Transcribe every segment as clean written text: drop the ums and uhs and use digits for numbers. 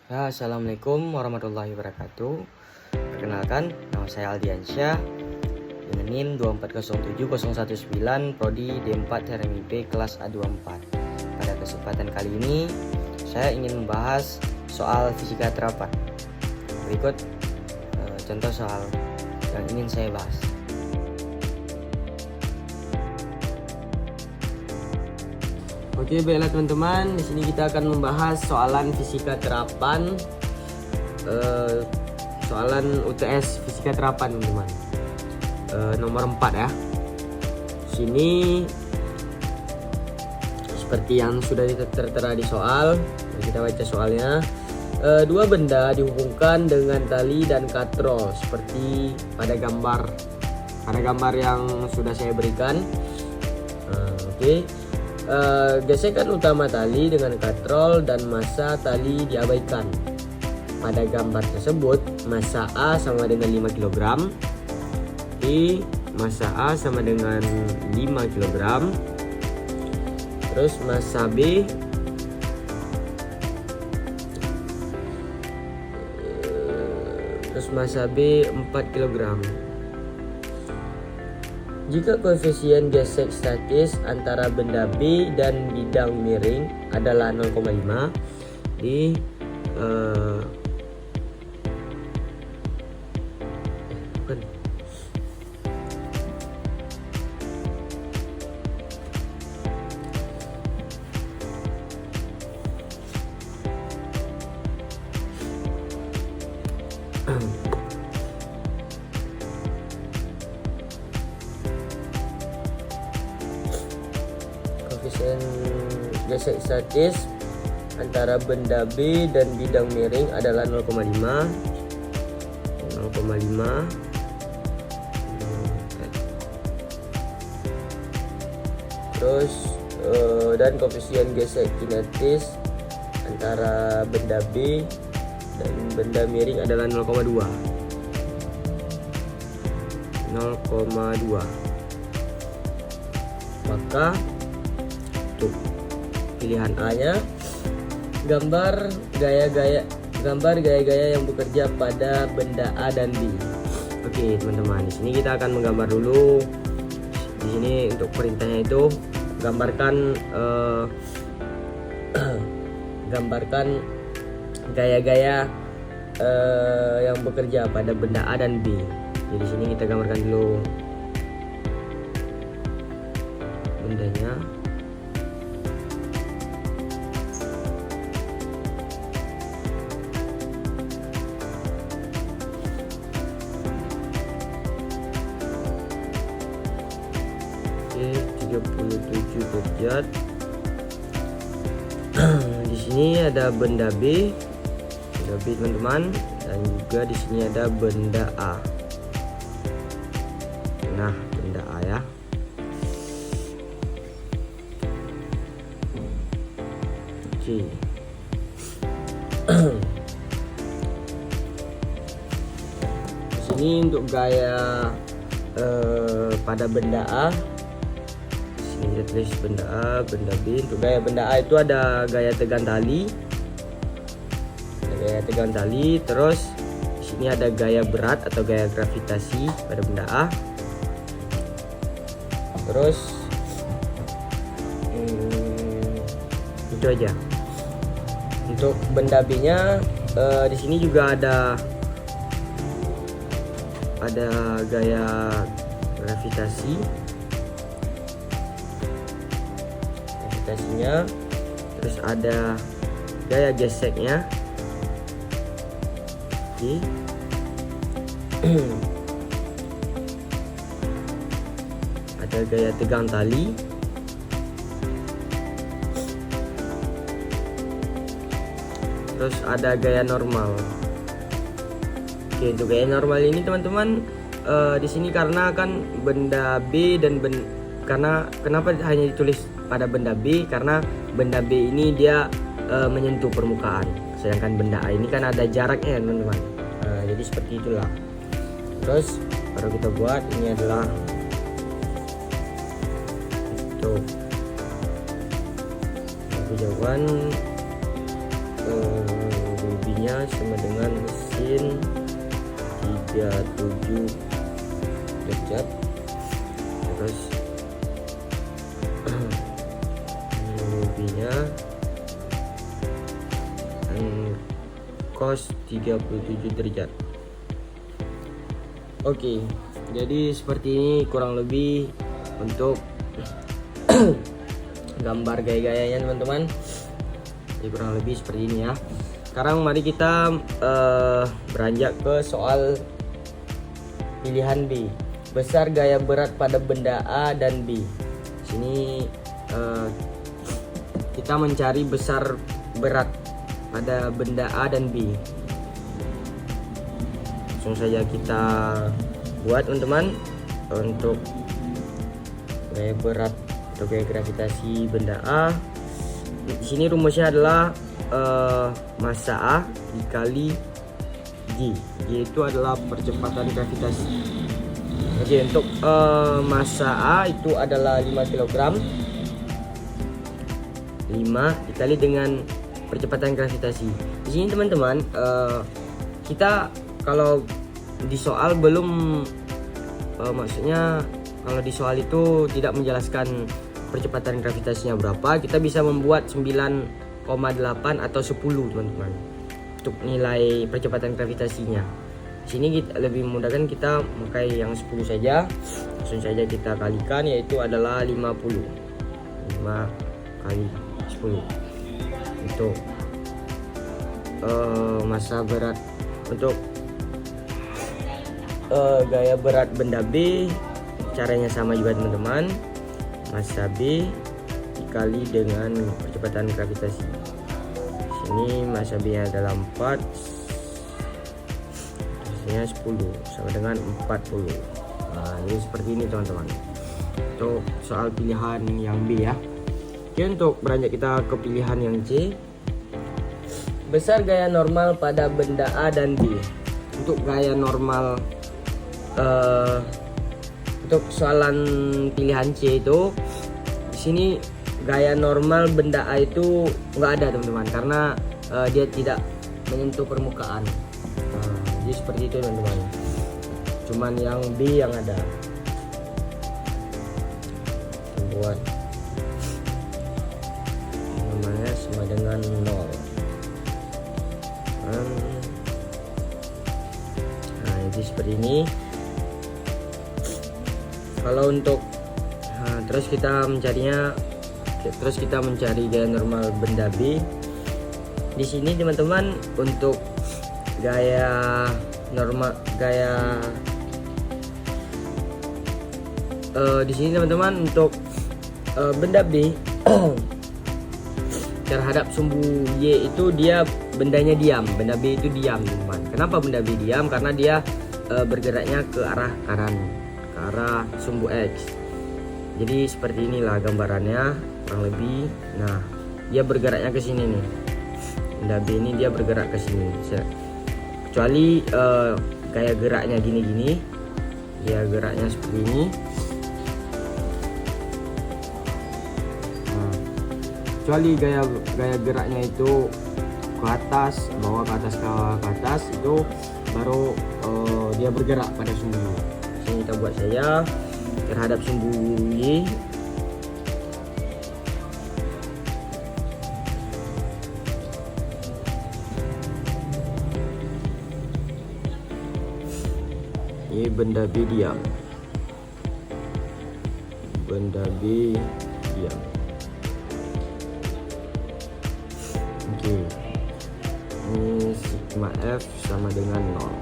Ya, Assalamualaikum warahmatullahi wabarakatuh. Perkenalkan, nama saya Aldiansyah dengan NIM 2407019 Prodi D4 HMIP kelas A24. Pada kesempatan kali ini, saya ingin membahas soal fisika terapan. Berikut contoh soal yang ingin saya bahas. Oke, baiklah teman-teman. Di sini kita akan membahas soalan fisika terapan, soalan UTS fisika terapan, teman-teman. Nomor 4 ya. Sini seperti yang sudah tertera di soal. Kita baca soalnya. Dua benda dihubungkan dengan tali dan katrol seperti pada gambar yang sudah saya berikan. Oke. Gesekan utama tali dengan katrol dan massa tali diabaikan. Pada gambar tersebut, massa A sama dengan 5 kg, massa A sama dengan 5 kg, terus massa B massa B 4 kg. Jika koefisien gesek statis antara benda B dan bidang miring adalah 0,5 di koefisien gesek statis antara benda B dan bidang miring adalah 0,5. Terus dan koefisien gesek kinetis antara benda B dan benda miring adalah 0,2. Maka untuk pilihan A nya gambar gaya-gaya yang bekerja pada benda A dan B. Oke teman-teman, di sini kita akan menggambar dulu. Di sini untuk perintahnya itu gambarkan gaya-gaya yang bekerja pada benda A dan B. Jadi di sini kita gambarkan dulu bendanya. Oke, 37 derajat. Di sini ada benda B teman-teman, dan juga di sini ada benda A. Nah, benda A ya. Oke. Di sini untuk gaya pada benda A, sini kita tulis benda A, benda B. Untuk gaya benda A itu ada gaya tegang tali, terus di sini ada gaya berat atau gaya gravitasi pada benda A. Terus itu aja. Untuk benda B-nya di sini juga ada gaya gravitasinya, terus ada gaya geseknya. Oke. Ada gaya tegang tali, terus ada gaya normal. Oke, untuk gaya normal ini teman-teman, di sini karena kan benda B dan kenapa hanya ditulis pada benda B, karena benda B ini dia menyentuh permukaan, sedangkan benda A ini kan ada jaraknya teman-teman. Jadi seperti itulah. Terus baru kita buat ini adalah tuh jawaban nya sama dengan sin 37 derajat, terus V nya cos 37 derajat. Oke, jadi seperti ini kurang lebih untuk gambar gaya-gayanya teman-teman. Jadi kurang lebih seperti ini ya. Sekarang mari kita beranjak ke soal pilihan B. Besar gaya berat pada benda A dan B. Sini kita mencari besar berat pada benda A dan B. Langsung saja kita buat teman-teman untuk gaya berat atau gaya gravitasi benda A. Di sini rumusnya adalah massa A dikali G. G itu adalah percepatan gravitasi. Oke, untuk massa A itu adalah 5 kg. 5 dikali dengan percepatan gravitasi. Di sini teman-teman, kita kalau di soal belum maksudnya kalau di soal itu tidak menjelaskan percepatan gravitasinya berapa, kita bisa membuat 9,8 atau 10 teman-teman untuk nilai percepatan gravitasinya. Di sini kita lebih memudahkan, kita memakai yang 10 saja. Langsung saja kita kalikan, yaitu adalah 50. 5 kali 10 untuk massa berat. Untuk gaya berat benda B caranya sama juga teman-teman. Massa B dikali dengan percepatan gravitasi. Sini massa B adalah 4, terusnya 10 sama dengan 40. Nah, ini seperti ini teman-teman untuk soal pilihan yang B ya. Oke, untuk beranjak kita ke pilihan yang C. Besar gaya normal pada benda A dan B. Untuk gaya normal untuk soalan pilihan C itu, di sini gaya normal benda A itu nggak ada teman-teman, karena dia tidak menyentuh permukaan. Jadi seperti itu teman-teman. Cuman yang B yang ada. Buat namanya sama dengan 0. Nah, jadi seperti ini. Kalau untuk terus kita mencari gaya normal benda B. Di sini teman-teman, untuk gaya normal di sini teman-teman, untuk benda B terhadap sumbu Y itu dia bendanya diam. Benda B itu diam teman-teman. Kenapa benda B diam? Karena dia bergeraknya ke arah kanan, ke arah sumbu X. Jadi seperti inilah gambarannya kurang lebih. Nah, dia bergeraknya ke sini nih. Benda B ini dia bergerak ke sini. Kecuali gaya geraknya gini-gini, dia geraknya seperti ini. Kecuali gaya geraknya itu ke atas, bawah ke atas, ke atas, itu baru dia bergerak pada sumbu. Sini kita buat saja terhadap sumbu Y. Ini benda B diam. Benda B diam. Oke. Ini sigma F sama dengan 0.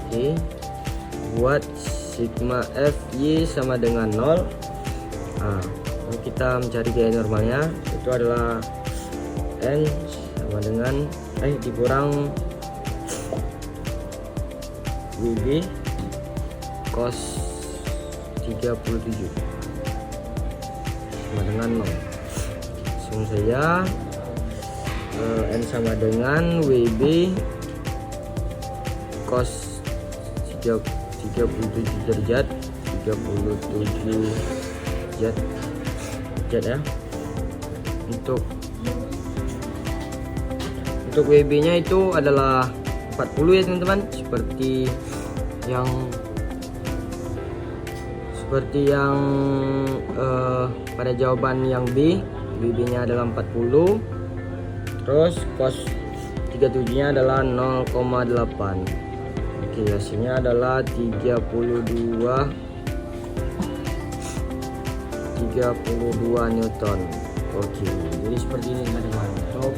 Oke. Buat sigma FY sama dengan 0. Nah, kita mencari gaya normalnya, itu adalah N sama dengan dikurang WB cos 37 sama dengan 0. Langsung saja N sama dengan WB cos 37 derajat, 37 Z ya. Untuk WB nya itu adalah 40 ya teman-teman, seperti yang pada jawaban yang B, WB nya adalah 40, terus cos 37 nya adalah 0,8. Oke, hasilnya adalah 32 Newton. Oke, jadi seperti ini teman-teman untuk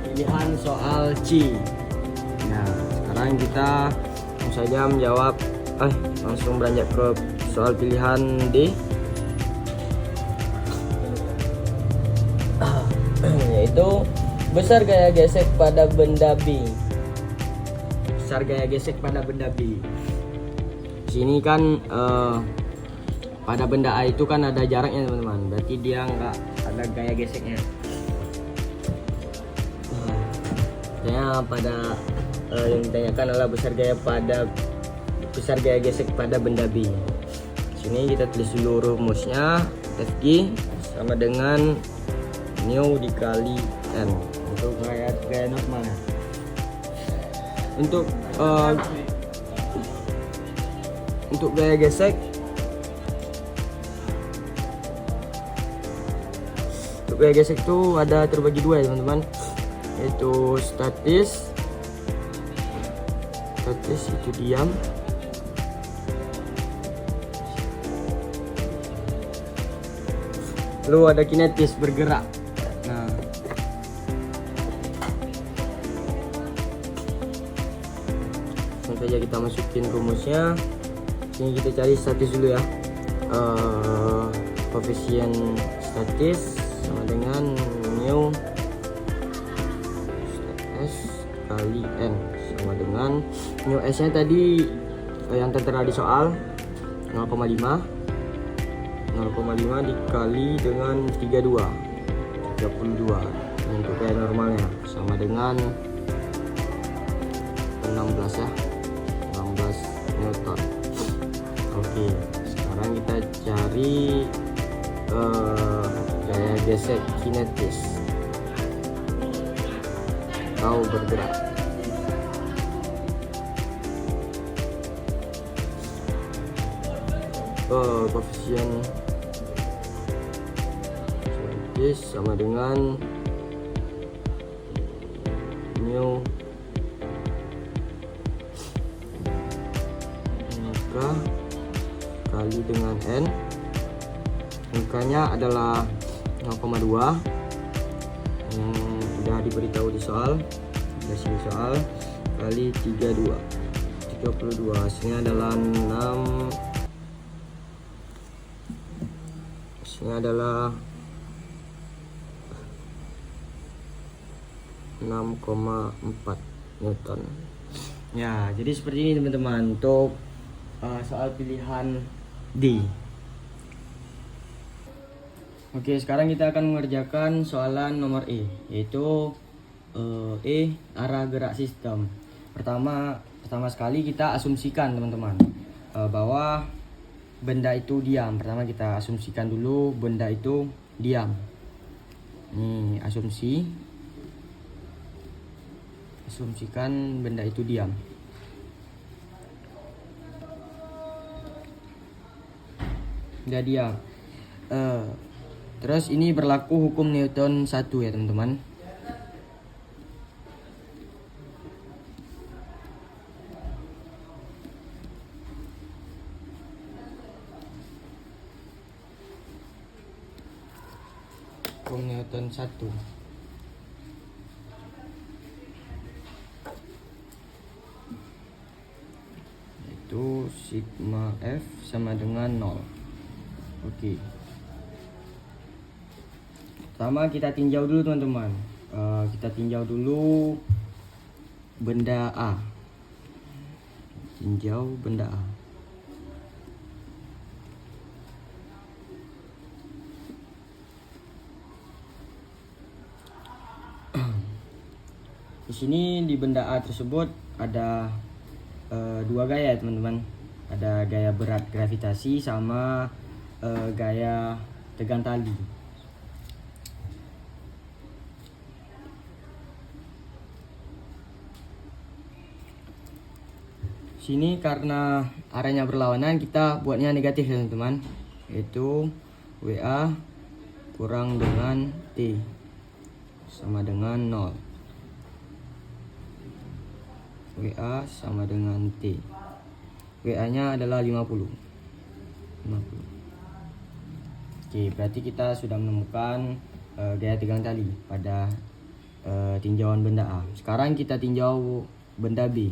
pilihan soal C. Nah, sekarang kita langsung saja menjawab, langsung beranjak ke soal pilihan D, yaitu besar gaya gesek pada benda B. Besar gaya gesek pada benda B. Sini kan pada benda A itu kan ada jaraknya teman-teman, berarti dia nggak ada gaya geseknya. Pada yang ditanyakan adalah besar gaya gesek pada benda B. Sini kita tulis dulu rumusnya, Fg sama dengan mu dikali n untuk gaya normal. Untuk gaya gesek, itu ada terbagi dua ya teman-teman, yaitu statis itu diam, lalu ada kinetis bergerak. Nah, langsung saja kita masukin rumusnya. Ini kita cari statis dulu ya. Koefisien statis sama dengan mu S kali N sama dengan mu S nya tadi yang tertera di soal 0,5 dikali dengan 32 untuk gaya normalnya sama dengan 16 ya, 16 Newton. Oke, sekarang kita cari gaya gesek kinetis atau bergerak. Koefisien statis sama dengan mu kali dengan n. Angkanya adalah 0,2 yang sudah diberitahu di soal, kali 32, hasilnya adalah 6,4 Newton. Ya, jadi seperti ini teman-teman untuk soal pilihan D. Oke, sekarang kita akan mengerjakan soalan nomor E, yaitu arah gerak sistem. Pertama sekali kita asumsikan teman-teman bahwa benda itu diam. Pertama kita asumsikan dulu benda itu diam. Nih, asumsikan benda itu diam. Benda diam. Terus ini berlaku hukum Newton 1 ya teman-teman. Hukum Newton 1. Itu sigma F sama dengan 0. Oke. Pertama kita tinjau dulu teman-teman. Kita tinjau dulu benda A. Tinjau benda A. Di sini di benda A tersebut ada dua gaya teman-teman. Ada gaya berat gravitasi sama gaya tegang tali. Sini karena arahnya berlawanan, kita buatnya negatif ya teman-teman, yaitu WA kurang dengan T sama dengan 0. WA sama dengan T. WA nya adalah 50. Oke, berarti kita sudah menemukan gaya tegang tali pada tinjauan benda A. Sekarang kita tinjau benda B.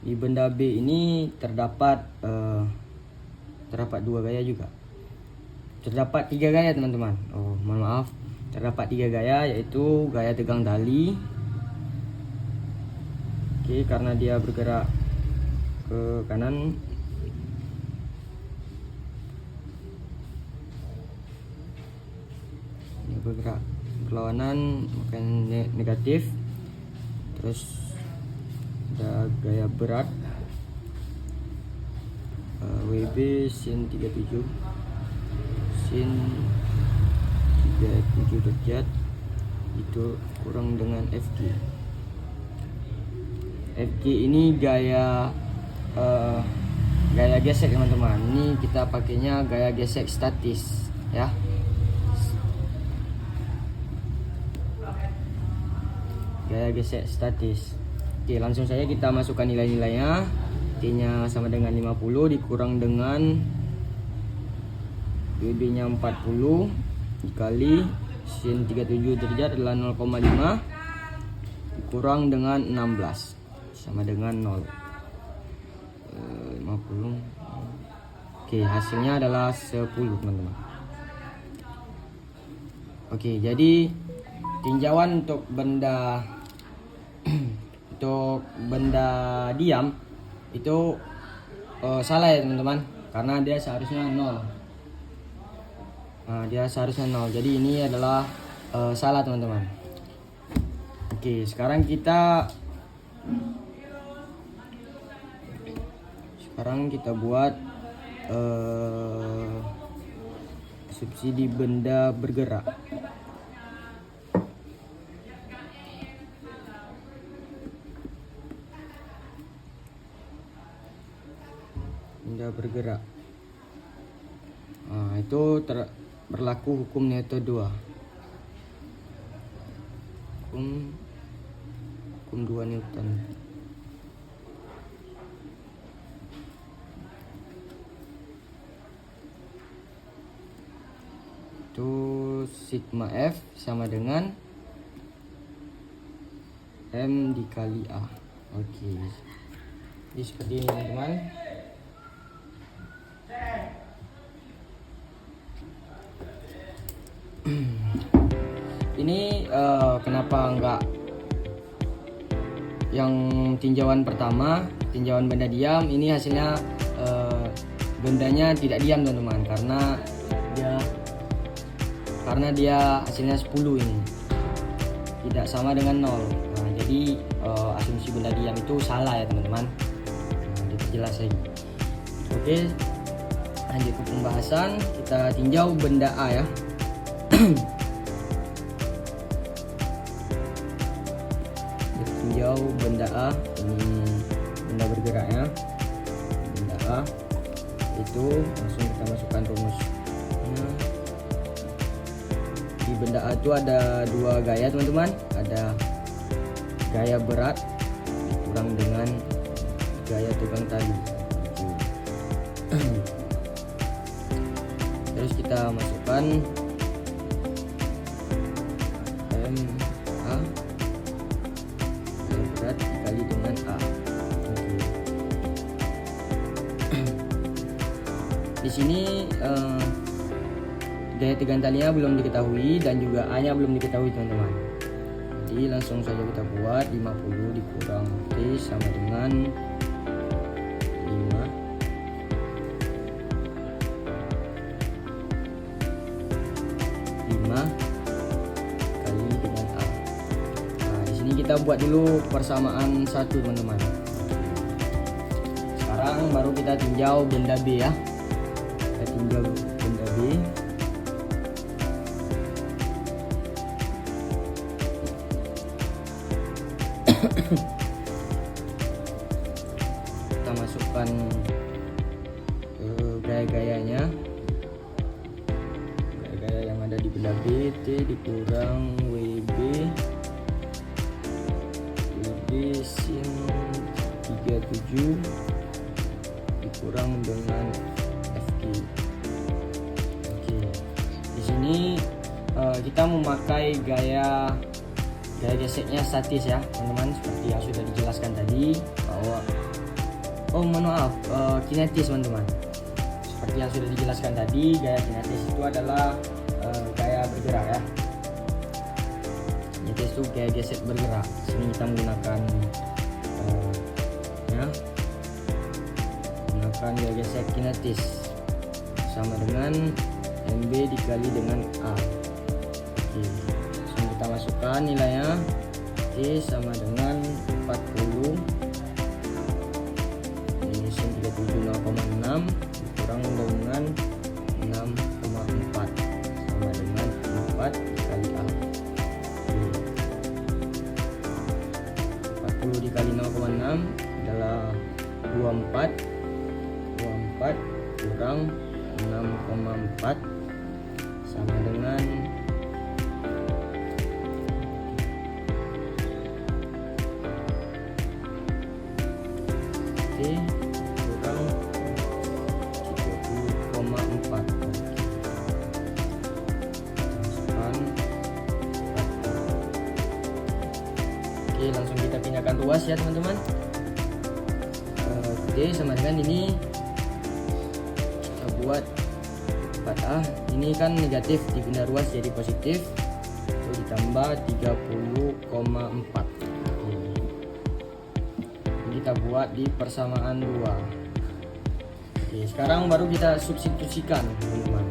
Di benda B ini terdapat dua gaya juga. Terdapat 3 gaya teman-teman. Oh, mohon maaf. Terdapat 3 gaya, yaitu gaya tegang tali. Oke, karena dia bergerak ke kanan. Dia bergerak berlawanan, makanya negatif. Terus ada gaya berat, WB sin 37 derajat itu kurang dengan FG. FG ini gaya gesek teman-teman. Ini kita pakainya gaya gesek statis ya. Gaya gesek statis. Oke, langsung saja kita masukkan nilai-nilainya. T-nya sama dengan 50 dikurang dengan WB-nya 40 dikali sin 37 derajat adalah 0,5 dikurang dengan 16 sama dengan 0. 50. Oke, hasilnya adalah 10 teman-teman. Oke, jadi tinjauan untuk benda diam itu salah ya teman-teman, karena dia seharusnya 0. Dia seharusnya 0. Jadi ini adalah salah teman-teman. Oke, sekarang kita buat subsidi benda bergerak. Benda bergerak. Itu berlaku hukum Newton 2. Hukum 2 Newton. Itu sigma F sama dengan M dikali A. Oke. Jadi seperti ini teman-teman. Ini kenapa enggak yang tinjauan pertama, tinjauan benda diam, ini hasilnya bendanya tidak diam teman-teman, karena dia hasilnya 10 ini tidak sama dengan 0. Jadi asumsi benda diam itu salah ya teman-teman. Diperjelas lagi. Oke, lanjut ke pembahasan. Kita tinjau benda A ya. Tinjau benda A, ini benda bergeraknya. Benda A itu langsung kita masukkan rumusnya. Di benda A itu ada 2 gaya teman-teman. Ada gaya berat kurang dengan gaya tegang tali. Terus kita masukkan MA gaya berat dikali dengan A. Di sini gaya tegang talinya belum diketahui dan juga A-nya belum diketahui teman-teman. Jadi langsung saja kita buat 50 dikurang T sama dengan 5 kali dengan A. Di kita buat dulu persamaan 1 teman-teman. Sekarang baru kita tinjau benda B ya. Kita tinjau benda B. Kita masukkan gaya-gayanya, gaya-gaya yang ada di benda B. T dikurang WB sin 37 dikurang dengan FG. Oke, di sini kita memakai gaya geseknya statis ya teman-teman, seperti yang sudah dijelaskan tadi bahwa kinetis teman-teman. Seperti yang sudah dijelaskan tadi, gaya kinetis itu adalah gaya bergerak ya. Kinetis itu gaya gesek bergerak. Sini kita menggunakan gaya gesek kinetis sama dengan MB dikali dengan A. Oke, langsung kita masukkan nilainya. T sama dengan 40 ini 37,6 dikurang dengan 6,4 sama dengan 4 dikali A. Oke, 40 dikali 0,6 adalah 24 kurang 6,4 sama dengan 30,4. Oke, langsung kita pindahkan ruas ya teman-teman. D sama dengan ini kita buat 4A. Ini kan negatif, dipindah ruas jadi positif, itu ditambah 30,4. Kita buat di persamaan 2. Oke, sekarang baru kita substitusikan teman-teman.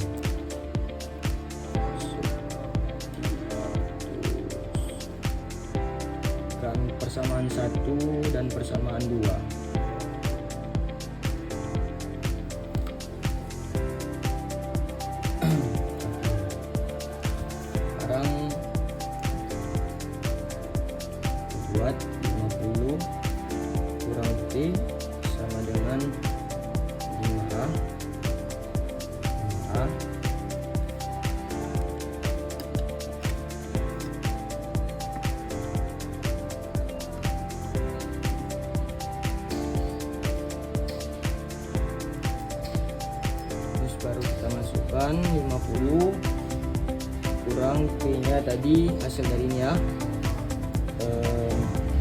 Kan persamaan 1 dan persamaan 2. Sekarang buat 50 kurang T sama dengan 5A. Terus baru kita masukkan 50 kurang T nya tadi hasil dari ini ya,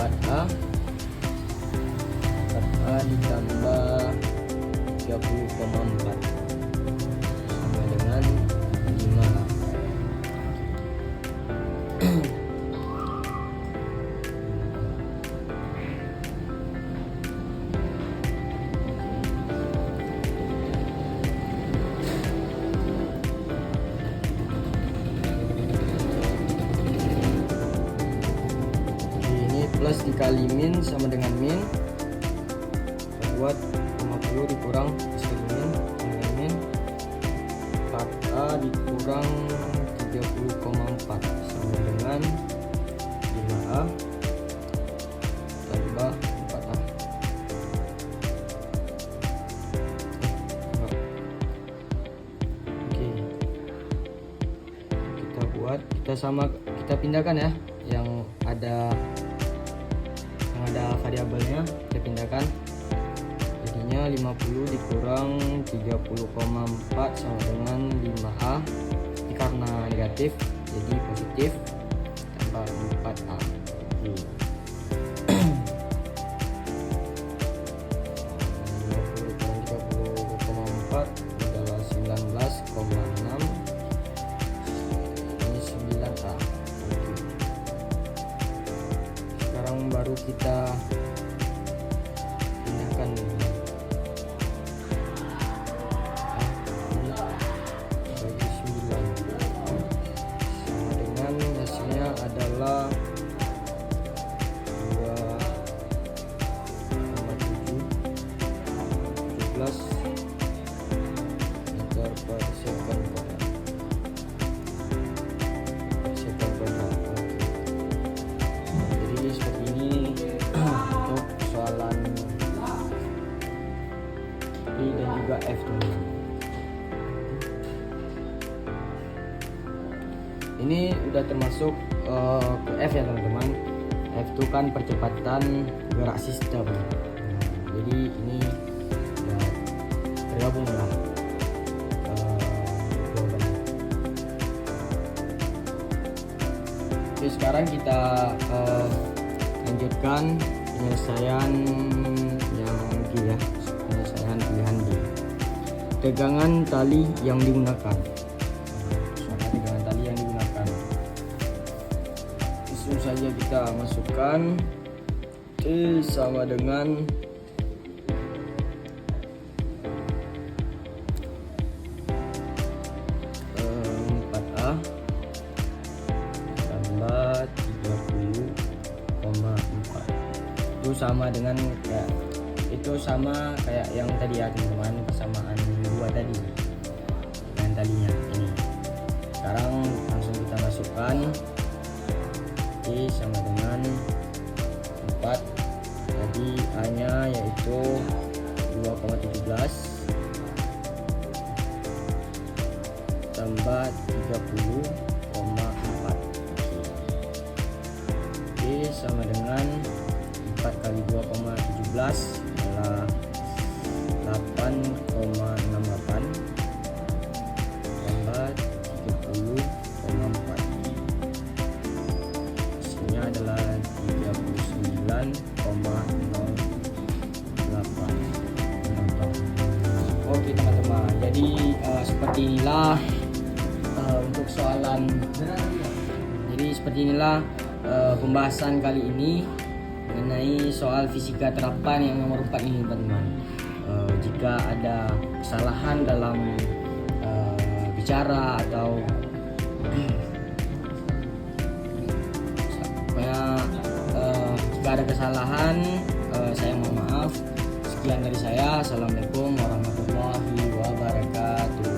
4A ditambah 30,4 sama dengan 5A. Ini plus dikali min sama dengan min. Buat 50 dikurang min sama dengan min, 4A dikurang 30,4 sama dengan 5A tambah 4A. Oke, kita pindahkan ya, yang ada variabelnya kita pindahkan. Jadinya 50 dikurang 30,4 sama dengan 5A. Ini karena negatif jadi positif, tambah 4A. Adalah 19,6. Ini 9A. Sekarang baru kita pindahkan bagi 9 sama dengan hasilnya adalah Ini udah termasuk ke F ya teman-teman. F itu kan percepatan gerak sistem. Jadi ini udah tergabung lah jawabannya. Oke, sekarang kita lanjutkan penyelesaian yang G ya, penyelesaian pilihan D. Tegangan tali yang digunakan. Tegangan tali yang digunakan. Langsung saja kita masukkan T sama dengan 4A tambah 30,4. Itu sama dengan kayak yang tadi ya teman-teman, persamaan dua tadi dengan talinya ini. Sekarang langsung kita masukkan T sama dengan 4, tadi A nya yaitu 2,17 tambah 30,4. T sama dengan 4 kali 2,17 adalah 8,68 tambah 30,4. Hasilnya adalah 39,08. Oke teman-teman, jadi seperti inilah untuk soalan. Jadi seperti inilah pembahasan kali ini mengenai soal fisika terapan yang nomor 4 ini teman-teman. Jika ada kesalahan dalam bicara atau jika ada kesalahan, saya mohon maaf. Sekian dari saya. Assalamualaikum warahmatullahi wabarakatuh.